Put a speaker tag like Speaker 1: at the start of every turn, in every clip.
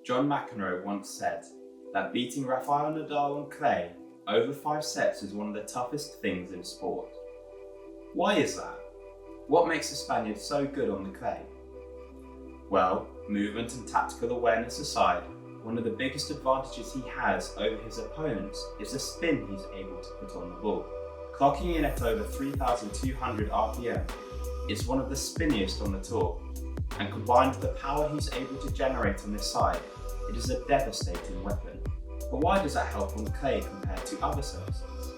Speaker 1: John McEnroe once said that beating Rafael Nadal on clay over 5 sets is one of the toughest things in sport. Why is that? What makes the Spaniard so good on the clay? Well, movement and tactical awareness aside, one of the biggest advantages he has over his opponents is the spin he's able to put on the ball. Clocking in at over 3,200 RPM, it's one of the spinniest on the tour, and combined with the power he's able to generate on this side, it is a devastating weapon. But why does that help on clay compared to other surfaces?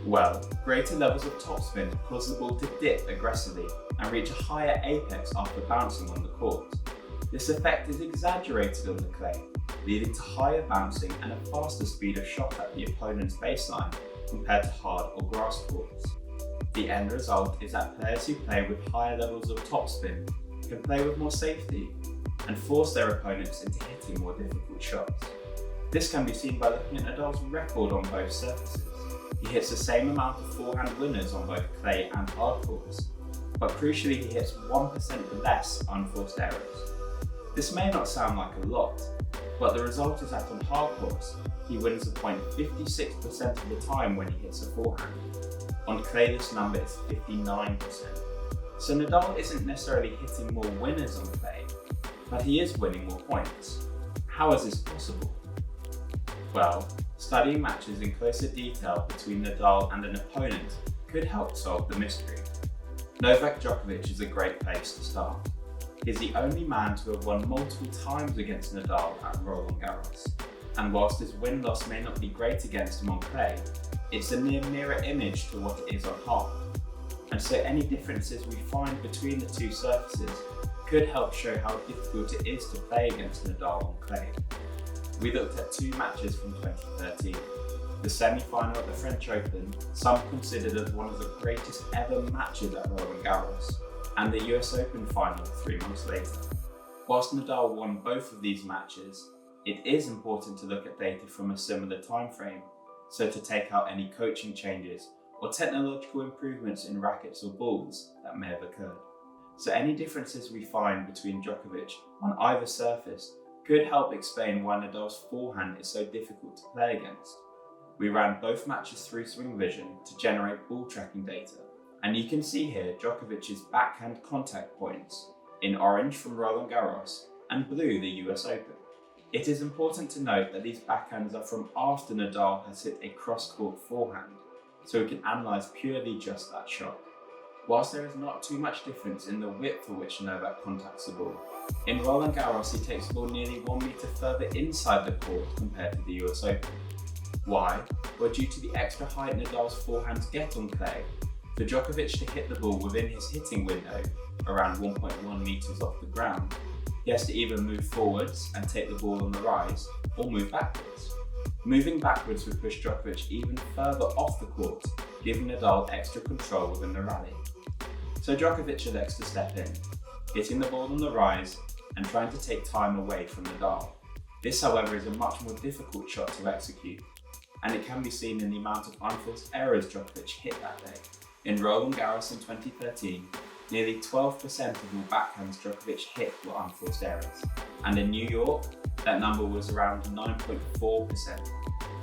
Speaker 1: Well, greater levels of topspin cause the ball to dip aggressively and reach a higher apex after bouncing on the court. This effect is exaggerated on the clay, leading to higher bouncing and a faster speed of shot at the opponent's baseline compared to hard or grass courts. The end result is that players who play with higher levels of topspin can play with more safety and force their opponents into hitting more difficult shots. This can be seen by looking at Nadal's record on both surfaces. He hits the same amount of forehand winners on both clay and hard courts, but crucially he hits 1% less unforced errors. This may not sound like a lot, but the result is that on hard courts, he wins the point 56% of the time when he hits a forehand. On clay this number is 59%. So Nadal isn't necessarily hitting more winners on clay, but he is winning more points. How is this possible? Well, studying matches in closer detail between Nadal and an opponent could help solve the mystery. Novak Djokovic is a great place to start. He's the only man to have won multiple times against Nadal at Roland Garros, and whilst his win-loss may not be great against him on clay, it's a near mirror image to what it is on hard. And so any differences we find between the two surfaces could help show how difficult it is to play against Nadal on clay. We looked at 2 matches from 2013. The semi-final at the French Open, some considered as one of the greatest ever matches at Roland Garros, and the US Open final 3 months later. Whilst Nadal won both of these matches, it is important to look at data from a similar time frame, so to take out any coaching changes or technological improvements in rackets or balls that may have occurred. So any differences we find between Djokovic on either surface could help explain why Nadal's forehand is so difficult to play against. We ran both matches through Swing Vision to generate ball tracking data, and you can see here Djokovic's backhand contact points in orange from Roland Garros and blue the US Open. It is important to note that these backhands are from after Nadal has hit a cross-court forehand, so we can analyse purely just that shot. Whilst there is not too much difference in the width for which Novak contacts the ball, in Roland Garros he takes the ball nearly 1 metre further inside the court compared to the US Open. Why? Well, due to the extra height Nadal's forehands get on clay, for Djokovic to hit the ball within his hitting window, around 1.1 metres off the ground, he has to either move forwards and take the ball on the rise, or move backwards. Moving backwards would push Djokovic even further off the court, giving Nadal extra control within the rally. So Djokovic elects to step in, hitting the ball on the rise and trying to take time away from Nadal. This, however, is a much more difficult shot to execute, and it can be seen in the amount of unforced errors Djokovic hit that day. In Roland Garros in 2013, nearly 12% of all backhands Djokovic hit were unforced errors, and in New York, that number was around 9.4%.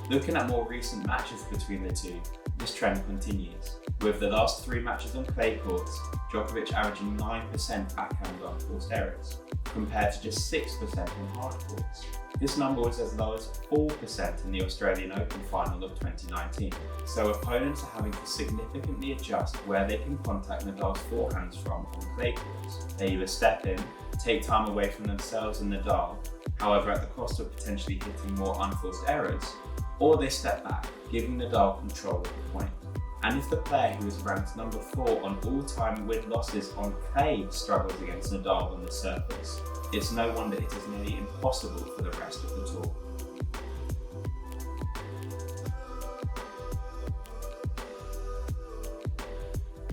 Speaker 1: Looking at more recent matches between the two, this trend continues, with the last 3 matches on clay courts, Djokovic averaging 9% backhand unforced errors, compared to just 6% on hard courts. This number was as low as 4% in the Australian Open final of 2019, so opponents are having to significantly adjust where they can contact Nadal's forehands from on clay courts. They either step in, take time away from themselves and Nadal, however at the cost of potentially hitting more unforced errors, or they step back, giving Nadal control of the point. And if the player who is ranked number 4 on all-time win-losses on clay struggles against Nadal on the surface, it's no wonder it is nearly impossible for the rest of the tour.